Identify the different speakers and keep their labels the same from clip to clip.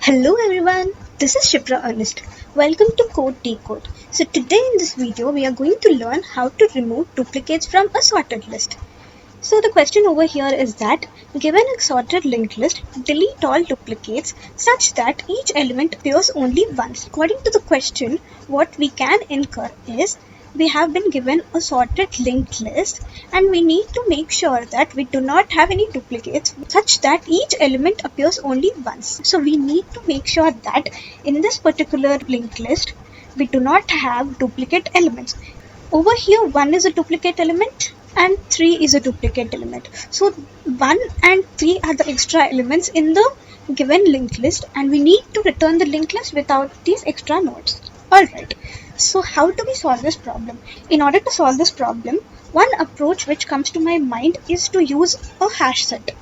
Speaker 1: Hello everyone, this is Shipra Ernest. Welcome to Code Decode. So today in this video we are going to learn how to remove duplicates from a sorted list. So the question over here is that given a sorted linked list, delete all duplicates such that each element appears only once. According to the question, what we can infer is we have been given a sorted linked list and we need to make sure that we do not have any duplicates such that each element appears only once. So we need to make sure that in this particular linked list we do not have duplicate elements. Over here 1 is a duplicate element and 3 is a duplicate element. So 1 and 3 are the extra elements in the given linked list and we need to return the linked list without these extra nodes. Alright, so how do we solve this problem? In order to solve this problem, one approach which comes to my mind is to use a hash set.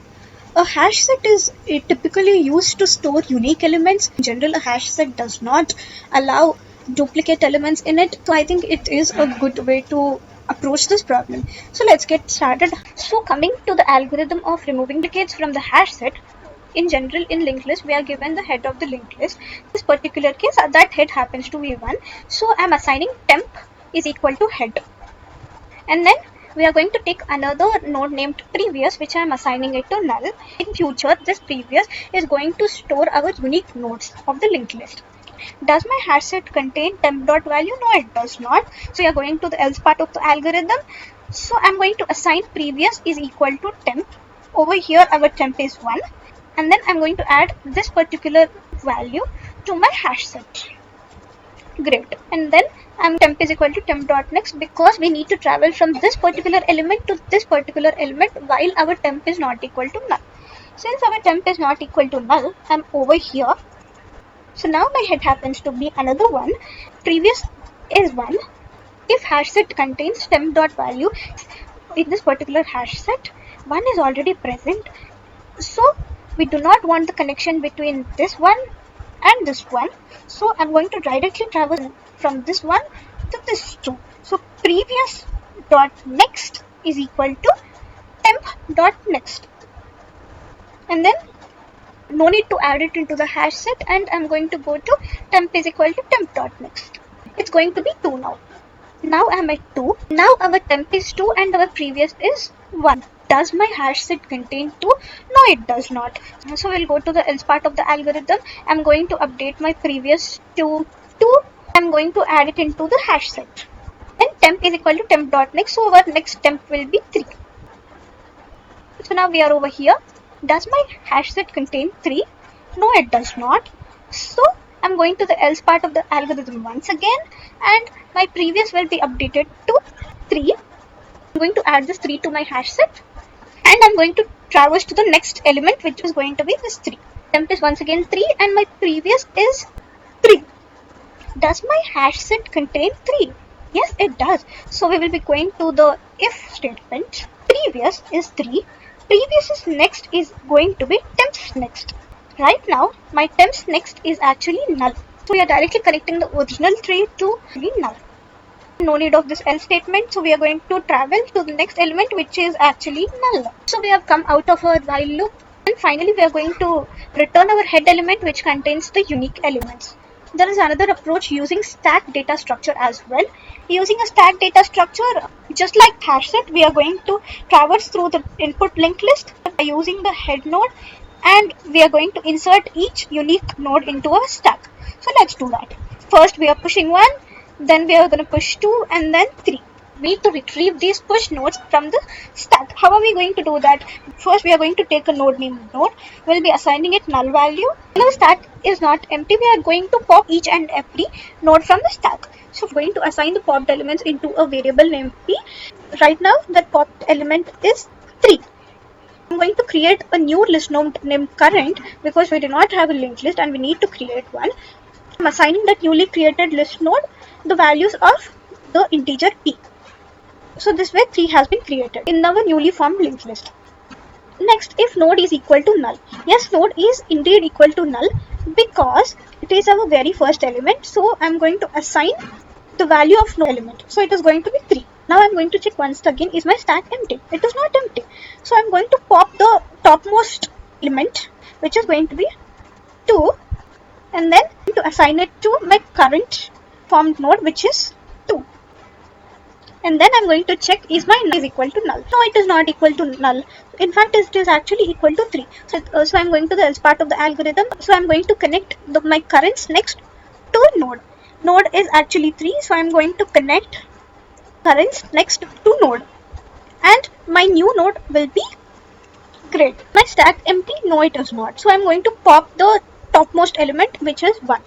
Speaker 1: A hash set is typically used to store unique elements. In general, a hash set does not allow duplicate elements in it. So I think it is a good way to approach this problem. So let's get started. So coming to the algorithm of removing duplicates from the hash set, in general in linked list we are given the head of the linked list. In this particular case that head happens to be 1. So I'm assigning temp is equal to head. And then we are going to take another node named previous, which I am assigning it to null. In future, this previous is going to store our unique nodes of the linked list. Does my hash set contain temp.value? No, it does not. So we are going to the else part of the algorithm. So I'm going to assign previous is equal to temp. Over here our temp is 1. And then I'm going to add this particular value to my hash set. Great. And then temp is equal to temp.next because we need to travel from this particular element to this particular element while our temp is not equal to null. Since our temp is not equal to null, I'm over here. So now my head happens to be another 1. Previous is 1. If hash set contains temp.value, in this particular hash set, 1 is already present. So we do not want the connection between this one and this one. So I'm going to directly travel from this one to this 2. So previous dot next is equal to temp dot next. And then no need to add it into the hash set, and I'm going to go to temp is equal to temp dot next. It's going to be 2 now. Now I'm at 2. Now our temp is 2 and our previous is 1. Does my hash set contain 2? No, it does not. So we'll go to the else part of the algorithm. I'm going to update my previous to 2. I'm going to add it into the hash set. Then temp is equal to temp.next. So our next temp will be 3. So now we are over here. Does my hash set contain 3? No, it does not. So I'm going to the else part of the algorithm once again, and my previous will be updated to 3. I'm going to add this 3 to my hash set, and I'm going to traverse to the next element, which is going to be this 3. Temp is once again 3 and my previous is 3. Does my hash set contain 3? Yes, it does. So we will be going to the if statement. Previous is 3. Previous is next is going to be temps next. Right now, my temps next is actually null. So we are directly connecting the original tree to null. No need of this else statement. So we are going to travel to the next element, which is actually null. So we have come out of our while loop. And finally, we are going to return our head element, which contains the unique elements. There is another approach using stack data structure as well. Using a stack data structure, just like hash set, we are going to traverse through the input linked list by using the head node, and we are going to insert each unique node into a stack. So let's do that. First we are pushing 1, then we are going to push 2, and then 3. We need to retrieve these push nodes from the stack. How are we going to do that? First we are going to take a node named node. We'll be assigning it null value. When our stack is not empty, we are going to pop each and every node from the stack. So we're going to assign the popped elements into a variable named p. Right now that popped element is 3. I'm going to create a new list node named current because we do not have a linked list and we need to create one. I'm assigning that newly created list node the values of the integer p. So this way 3 has been created in our newly formed linked list. Next, if node is equal to null. Yes, node is indeed equal to null because it is our very first element. So I'm going to assign the value of node element. So it is going to be 3. Now I'm going to check once again, is my stack empty? It is not empty. So I'm going to pop the topmost element, which is going to be 2. and then to assign it to my current formed node, which is 2. And then I'm going to check is my null is equal to null. No, it is not equal to null. In fact, it is actually equal to 3. So I'm going to the else part of the algorithm. So I'm going to connect my currents next to node. Node is actually 3, so I'm going to connect currents next to node. And my new node will be great. My stack empty? No, it is not. So I'm going to pop the topmost element, which is 1.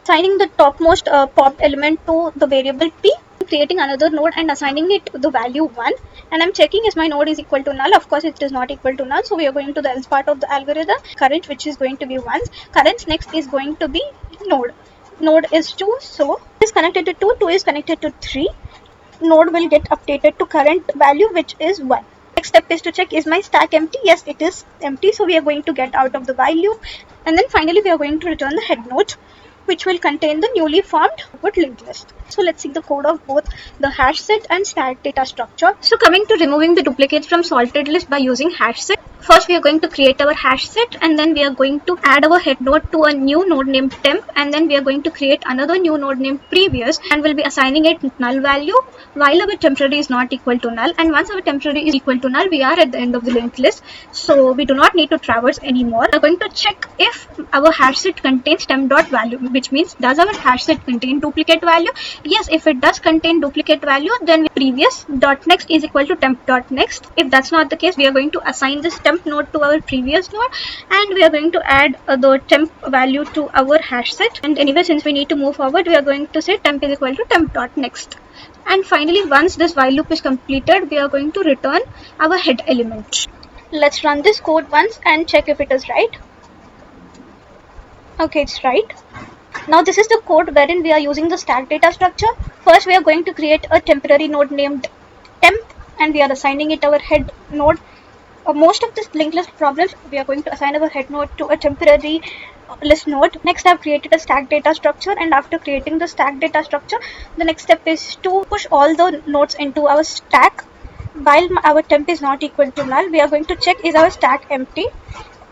Speaker 1: Assigning the topmost popped element to the variable p, creating another node and assigning it the value 1, and I'm checking is my node is equal to null. Of course it is not equal to null, so we are going to the else part of the algorithm. Current, which is going to be 1, currents next is going to be node is 2, so is connected to 2, 2 is connected to 3, node will get updated to current value, which is 1. Next step is to check is my stack empty. Yes, it is empty, so we are going to get out of the while loop, and then finally we are going to return the head node, which will contain the newly formed output linked list. So let's see the code of both the hash set and stack data structure. So coming to removing the duplicates from sorted list by using hash set. First we are going to create our hash set, and then we are going to add our head node to a new node named temp, and then we are going to create another new node named previous, and we'll be assigning it null value while our temporary is not equal to null. And once our temporary is equal to null, we are at the end of the linked list, so we do not need to traverse anymore. We are going to check if our hash set contains temp.value, which means does our hash set contain duplicate value. Yes, if it does contain duplicate value, then previous dot next is equal to temp dot next. If that's not the case, we are going to assign this temp node to our previous node, and we are going to add the temp value to our hash set. And anyway, since we need to move forward, we are going to say temp is equal to temp dot next. And finally, once this while loop is completed, we are going to return our head element. Let's run this code once and check if it is right. Okay, it's right. Now this is the code wherein we are using the stack data structure. First we are going to create a temporary node named temp, and we are assigning it our head node. Most of this linked list problems, we are going to assign our head node to a temporary list node. Next I've created a stack data structure, and after creating the stack data structure, the next step is to push all the nodes into our stack. While our temp is not equal to null, we are going to check is our stack empty.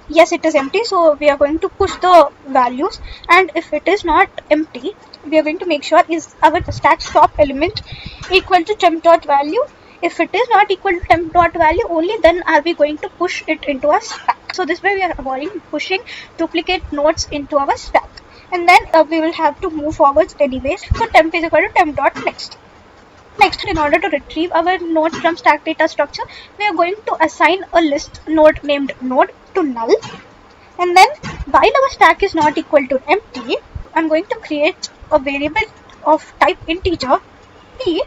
Speaker 1: Yes, it is empty, so we are going to push the values, and if it is not empty, we are going to make sure is our stack top element equal to temp dot value. If it is not equal to temp dot value, only then are we going to push it into our stack. So this way we are avoiding pushing duplicate nodes into our stack, and then we will have to move forwards anyways. So temp is equal to temp dot next. Next, in order to retrieve our node from stack data structure, we are going to assign a list node named node to null. And then while our stack is not equal to empty, I'm going to create a variable of type integer p,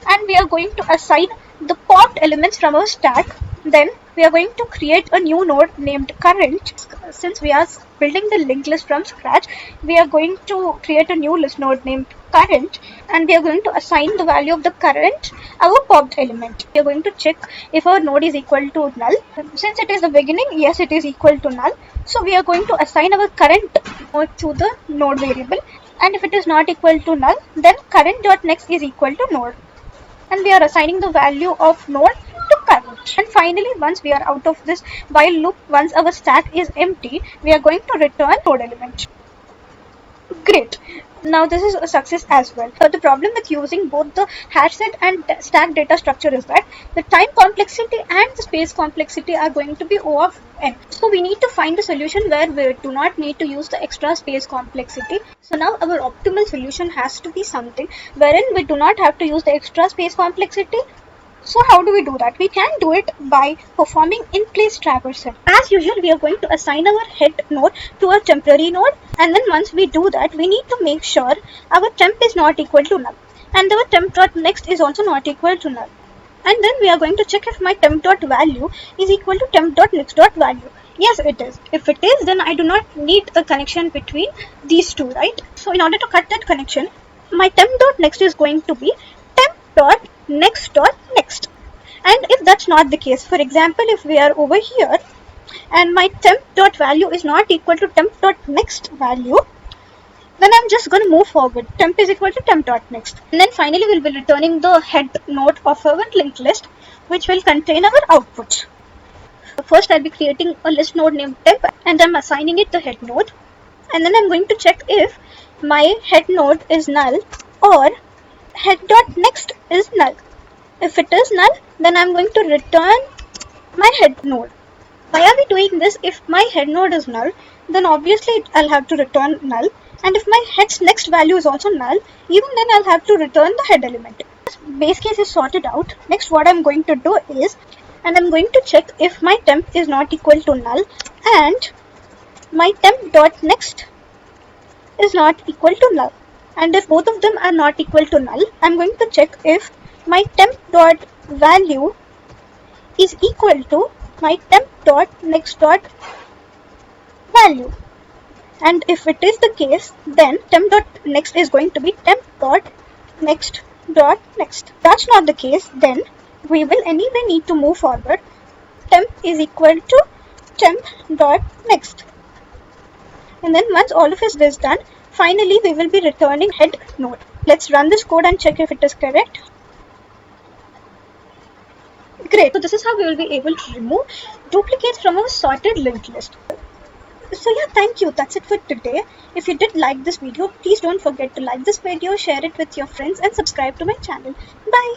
Speaker 1: and we are going to assign the popped elements from our stack. Then we are going to create a new node named current. Since we are building the linked list from scratch, we are going to create a new list node named current, and we are going to assign the value of the current our popped element. We are going to check if our node is equal to null. Since it is the beginning, yes, it is equal to null, so we are going to assign our current node to the node variable, and if it is not equal to null, then current dot next is equal to node, and we are assigning the value of node to current. And finally, once we are out of this while loop, once our stack is empty, we are going to return node element. Great. Now this is a success as well. But the problem with using both the hash set and stack data structure is that the time complexity and the space complexity are going to be O of n. So we need to find a solution where we do not need to use the extra space complexity. So now our optimal solution has to be something wherein we do not have to use the extra space complexity. So how do we do that? We can do it by performing in-place traversal. As usual, we are going to assign our head node to a temporary node, and then once we do that, we need to make sure our temp is not equal to null, and our temp dot next is also not equal to null. And then we are going to check if my temp dot value is equal to temp dot next dot value. Yes, it is. If it is, then I do not need a connection between these two, right? So in order to cut that connection, my temp dot next is going to be temp dot next dot next. And if that's not the case, for example, if we are over here and my temp dot value is not equal to temp dot next value, then I'm just going to move forward. Temp is equal to temp dot next. And then finally we'll be returning the head node of our linked list, which will contain our output. First I'll be creating a list node named temp, and I'm assigning it the head node. and then I'm going to check if my head node is null or head.next is null. If it is null, then I'm going to return my head node. Why are we doing this? If my head node is null, then obviously I'll have to return null, and if my head's next value is also null, even then I'll have to return the head element. This base case is sorted out. Next, what I'm going to do is, and I'm going to check if my temp is not equal to null and my temp.next is not equal to null. And if both of them are not equal to null, I'm going to check if my temp.value is equal to my temp.next.value. And if it is the case, then temp.next is going to be temp.next.next. That's not the case, then we will anyway need to move forward. Temp is equal to temp.next. And then once all of this is done, finally we will be returning head node. Let's run this code and check if it is correct. Great. So this is how we will be able to remove duplicates from our sorted linked list. So yeah, thank you. That's it for today. If you did like this video, please don't forget to like this video, share it with your friends and subscribe to my channel. Bye.